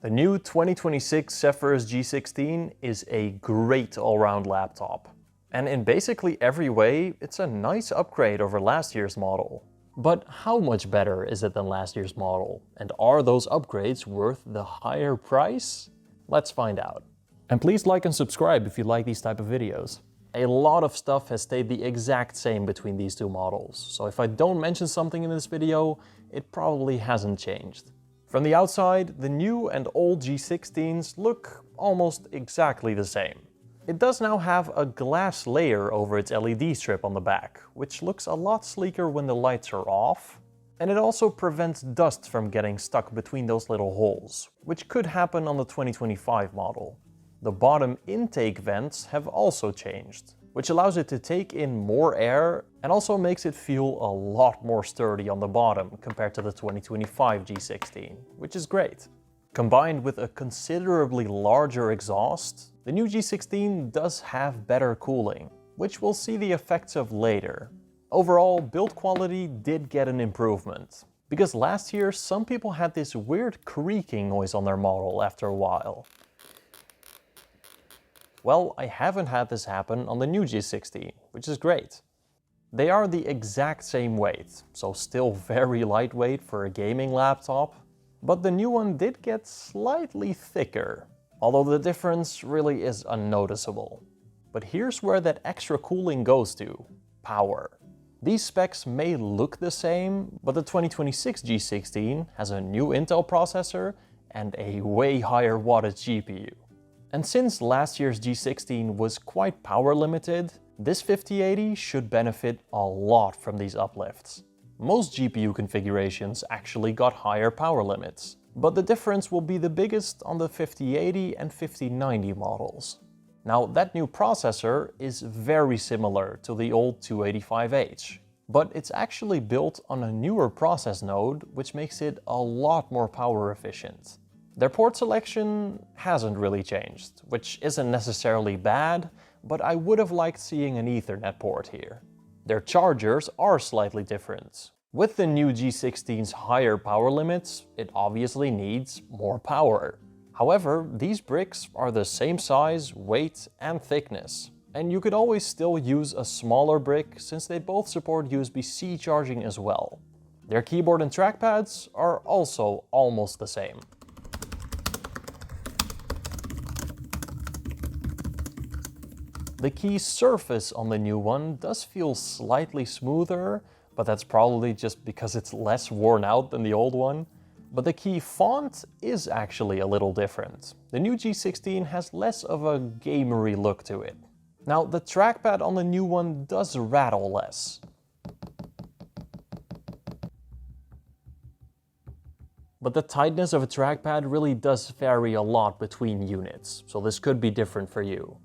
The new 2026 Zephyrus G16 is a great all-round laptop. And in basically every way, it's a nice upgrade over last year's model. But how much better is it than last year's model? And are those upgrades worth the higher price? Let's find out. And please like and subscribe if you like these type of videos. A lot of stuff has stayed the exact same between these two models, so if I don't mention something in this video, it probably hasn't changed. From the outside, the new and old G16s look almost exactly the same. It does now have a glass layer over its LED strip on the back, which looks a lot sleeker when the lights are off. And it also prevents dust from getting stuck between those little holes, which could happen on the 2025 model. The bottom intake vents have also changed, which allows it to take in more air and also makes it feel a lot more sturdy on the bottom compared to the 2025 G16, which is great. Combined with a considerably larger exhaust, the new G16 does have better cooling, which we'll see the effects of later. Overall, build quality did get an improvement, because last year some people had this weird creaking noise on their model after a while. Well, I haven't had this happen on the new G16, which is great. They are the exact same weight, so still very lightweight for a gaming laptop, but the new one did get slightly thicker, although the difference really is unnoticeable. But here's where that extra cooling goes to: power. These specs may look the same, but the 2026 G16 has a new Intel processor and a way higher wattage GPU. And since last year's G16 was quite power limited, this 5080 should benefit a lot from these uplifts. Most GPU configurations actually got higher power limits, but the difference will be the biggest on the 5080 and 5090 models. Now, that new processor is very similar to the old 285H, but it's actually built on a newer process node, which makes it a lot more power efficient. Their port selection hasn't really changed, which isn't necessarily bad, but I would have liked seeing an Ethernet port here. Their chargers are slightly different. With the new G16's higher power limits, it obviously needs more power. However, these bricks are the same size, weight, and thickness. And you could always still use a smaller brick since they both support USB-C charging as well. Their keyboard and trackpads are also almost the same. The key surface on the new one does feel slightly smoother, but that's probably just because it's less worn out than the old one. But the key font is actually a little different. The new G16 has less of a gamery look to it. Now, the trackpad on the new one does rattle less. But the tightness of a trackpad really does vary a lot between units, so this could be different for you.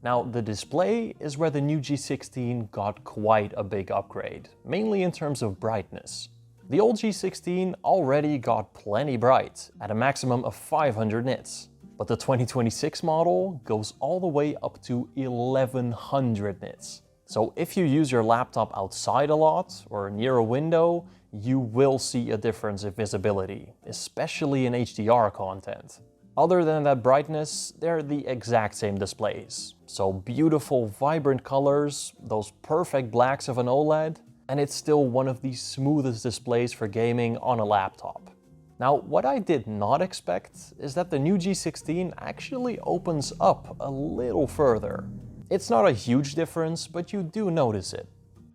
Now, the display is where the new G16 got quite a big upgrade, mainly in terms of brightness. The old G16 already got plenty bright, at a maximum of 500 nits, but the 2026 model goes all the way up to 1100 nits. So if you use your laptop outside a lot, or near a window, you will see a difference in visibility, especially in HDR content. Other than that brightness, they're the exact same displays. So beautiful, vibrant colors, those perfect blacks of an OLED, and it's still one of the smoothest displays for gaming on a laptop. Now, what I did not expect is that the new G16 actually opens up a little further. It's not a huge difference, but you do notice it.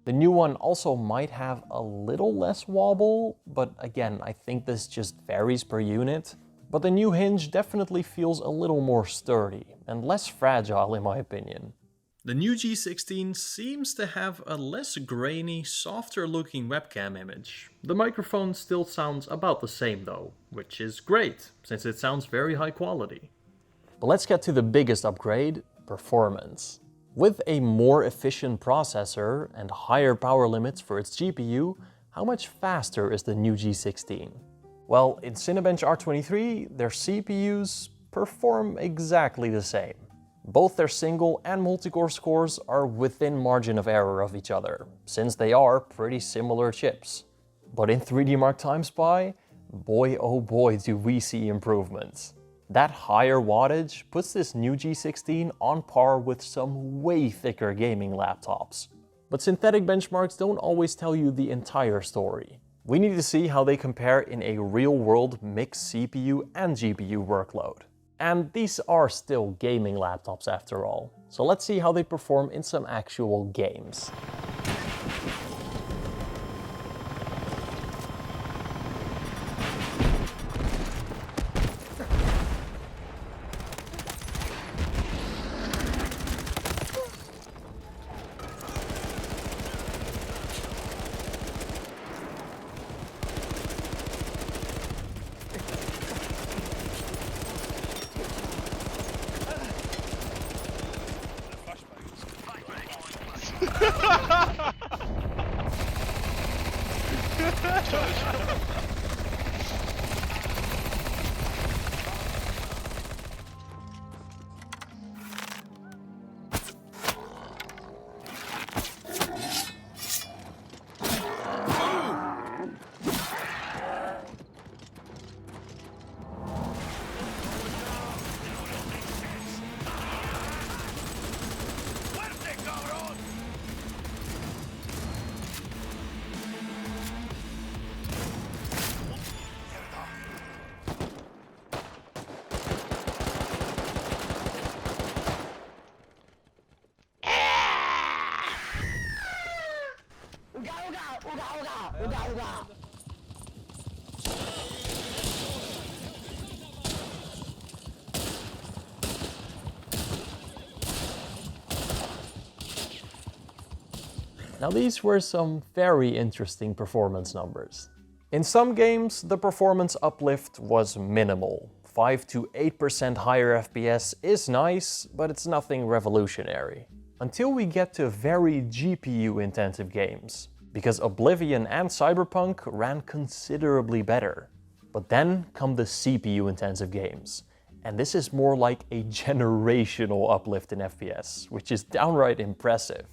The new one also might have a little less wobble, but again, I think this just varies per unit. But the new hinge definitely feels a little more sturdy and less fragile in my opinion. The new G16 seems to have a less grainy, softer looking webcam image. The microphone still sounds about the same though, which is great, since it sounds very high quality. But let's get to the biggest upgrade, performance. With a more efficient processor and higher power limits for its GPU, how much faster is the new G16? Well, in Cinebench R23, their CPUs perform exactly the same. Both their single and multi-core scores are within margin of error of each other, since they are pretty similar chips. But in 3D Mark TimeSpy, boy oh boy do we see improvements. That higher wattage puts this new G16 on par with some way thicker gaming laptops. But synthetic benchmarks don't always tell you the entire story. We need to see how they compare in a real-world mixed CPU and GPU workload. And these are still gaming laptops after all, so let's see how they perform in some actual games. Now these were some very interesting performance numbers. In some games, the performance uplift was minimal. 5 to 8% higher FPS is nice, but it's nothing revolutionary. Until we get to very GPU-intensive games, because Oblivion and Cyberpunk ran considerably better. But then come the CPU-intensive games, and this is more like a generational uplift in FPS, which is downright impressive.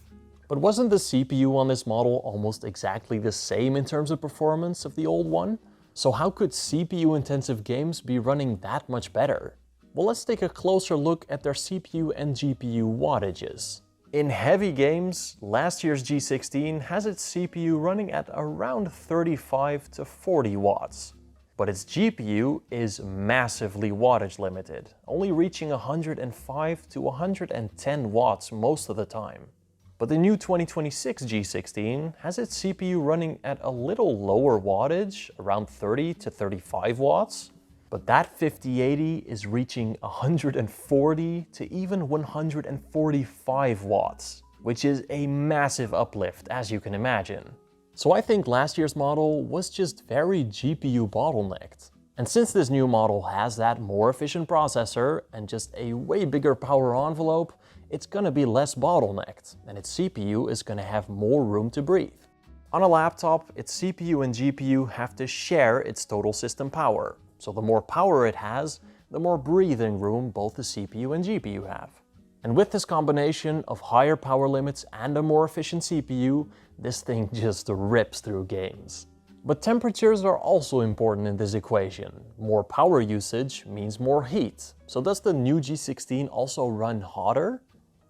But wasn't the CPU on this model almost exactly the same in terms of performance of the old one? So how could CPU-intensive games be running that much better? Well, let's take a closer look at their CPU and GPU wattages. In heavy games, last year's G16 has its CPU running at around 35 to 40 watts. But its GPU is massively wattage limited, only reaching 105 to 110 watts most of the time. But the new 2026 G16 has its CPU running at a little lower wattage, around 30 to 35 watts. But that 5080 is reaching 140 to even 145 watts, which is a massive uplift, as you can imagine. So I think last year's model was just very GPU bottlenecked. And since this new model has that more efficient processor and just a way bigger power envelope, it's gonna be less bottlenecked, and its CPU is gonna have more room to breathe. On a laptop, its CPU and GPU have to share its total system power. So the more power it has, the more breathing room both the CPU and GPU have. And with this combination of higher power limits and a more efficient CPU, this thing just rips through games. But temperatures are also important in this equation. More power usage means more heat. So does the new G16 also run hotter?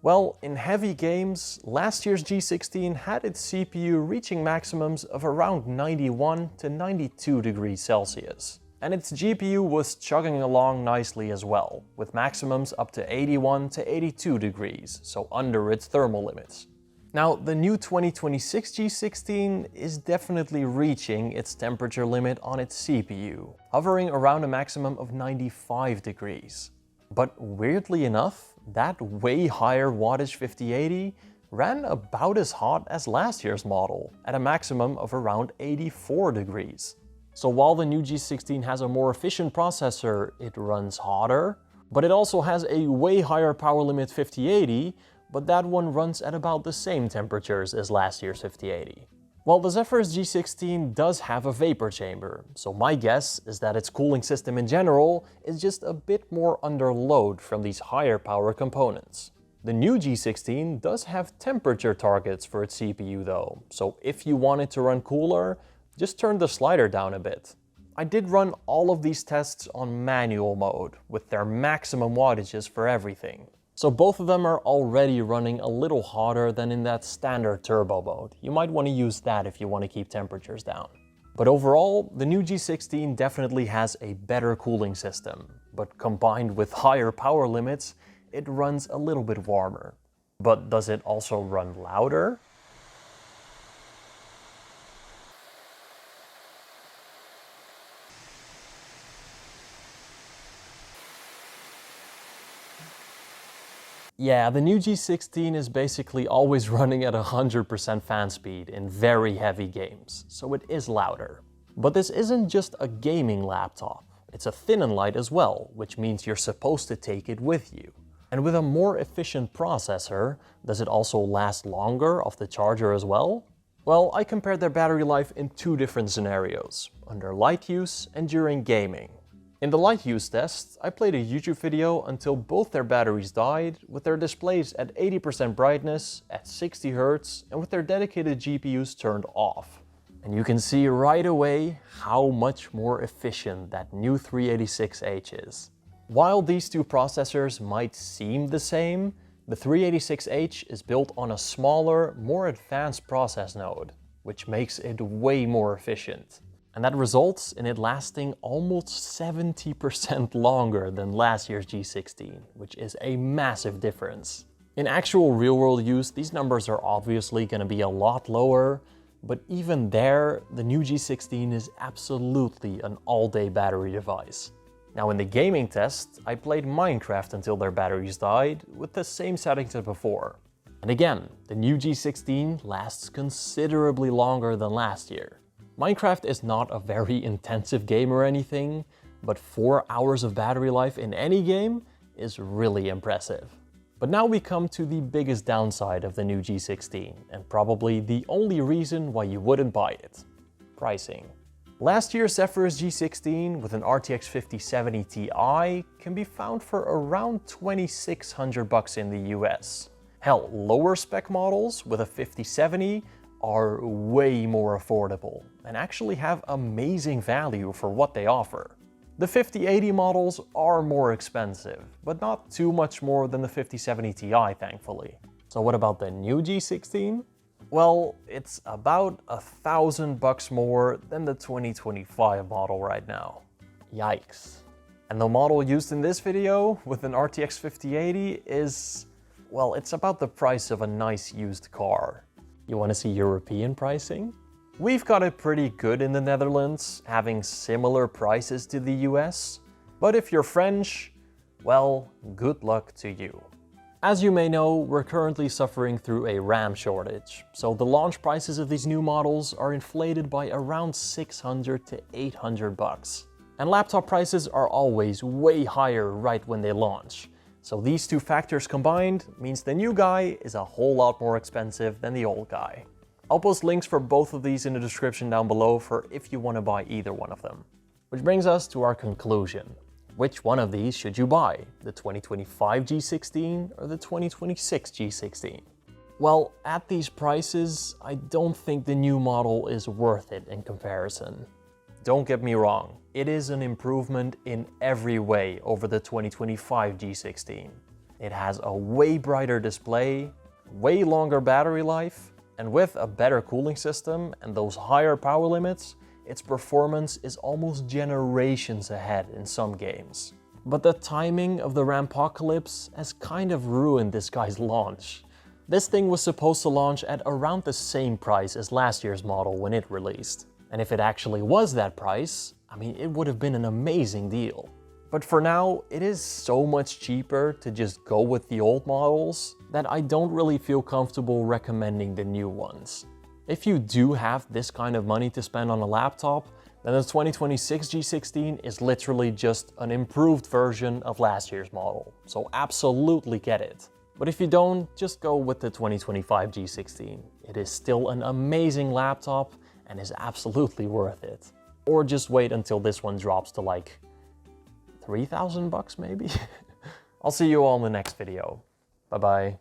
Well, in heavy games, last year's G16 had its CPU reaching maximums of around 91 to 92 degrees Celsius. And its GPU was chugging along nicely as well, with maximums up to 81 to 82 degrees, so under its thermal limits. Now, the new 2026 G16 is definitely reaching its temperature limit on its CPU, hovering around a maximum of 95 degrees. But weirdly enough, that way higher wattage 5080 ran about as hot as last year's model, at a maximum of around 84 degrees. So while the new G16 has a more efficient processor, it runs hotter, but it also has a way higher power limit 5080, but that one runs at about the same temperatures as last year's 5080. Well, the Zephyrus G16 does have a vapor chamber, so my guess is that its cooling system in general is just a bit more under load from these higher power components. The new G16 does have temperature targets for its CPU though, so if you want it to run cooler, just turn the slider down a bit. I did run all of these tests on manual mode, with their maximum wattages for everything. So both of them are already running a little hotter than in that standard turbo mode. You might want to use that if you want to keep temperatures down. But overall, the new G16 definitely has a better cooling system, but combined with higher power limits, it runs a little bit warmer. But does it also run louder? Yeah, the new G16 is basically always running at 100% fan speed in very heavy games, so it is louder. But this isn't just a gaming laptop, it's a thin and light as well, which means you're supposed to take it with you. And with a more efficient processor, does it also last longer off the charger as well? Well, I compared their battery life in two different scenarios, under light use and during gaming. In the light use test, I played a YouTube video until both their batteries died, with their displays at 80% brightness, at 60 Hz, and with their dedicated GPUs turned off. And you can see right away how much more efficient that new 386H is. While these two processors might seem the same, the 386H is built on a smaller, more advanced process node, which makes it way more efficient. And that results in it lasting almost 70% longer than last year's G16, which is a massive difference. In actual real-world use, these numbers are obviously going to be a lot lower, but even there, the new G16 is absolutely an all-day battery device. Now in the gaming test, I played Minecraft until their batteries died, with the same settings as before. And again, the new G16 lasts considerably longer than last year. Minecraft is not a very intensive game or anything, but 4 hours of battery life in any game is really impressive. But now we come to the biggest downside of the new G16, and probably the only reason why you wouldn't buy it: pricing. Last year's Zephyrus G16 with an RTX 5070 Ti can be found for around $2,600 in the US. Hell, lower spec models with a 5070 are way more affordable and actually have amazing value for what they offer. The 5080 models are more expensive, but not too much more than the 5070 Ti, thankfully. So what about the new G16? Well, it's about $1,000 more than the 2025 model right now. Yikes. And the model used in this video with an RTX 5080 is, well, it's about the price of a nice used car. You want to see European pricing? We've got it pretty good in the Netherlands, having similar prices to the US. But if you're French, well, good luck to you. As you may know, we're currently suffering through a RAM shortage, so the launch prices of these new models are inflated by around $600 to $800. And laptop prices are always way higher right when they launch. So these two factors combined means the new guy is a whole lot more expensive than the old guy. I'll post links for both of these in the description down below for if you want to buy either one of them. Which brings us to our conclusion. Which one of these should you buy? The 2025 G16 or the 2026 G16? Well, at these prices, I don't think the new model is worth it in comparison. Don't get me wrong, it is an improvement in every way over the 2025 G16. It has a way brighter display, way longer battery life, and with a better cooling system and those higher power limits, its performance is almost generations ahead in some games. But the timing of the Rampocalypse has kind of ruined this guy's launch. This thing was supposed to launch at around the same price as last year's model when it released. And if it actually was that price, I mean, it would have been an amazing deal. But for now, it is so much cheaper to just go with the old models that I don't really feel comfortable recommending the new ones. If you do have this kind of money to spend on a laptop, then the 2026 G16 is literally just an improved version of last year's model. So absolutely get it. But if you don't, just go with the 2025 G16. It is still an amazing laptop and is absolutely worth it. Or just wait until this one drops to like $3,000 maybe? I'll see you all in the next video. Bye bye.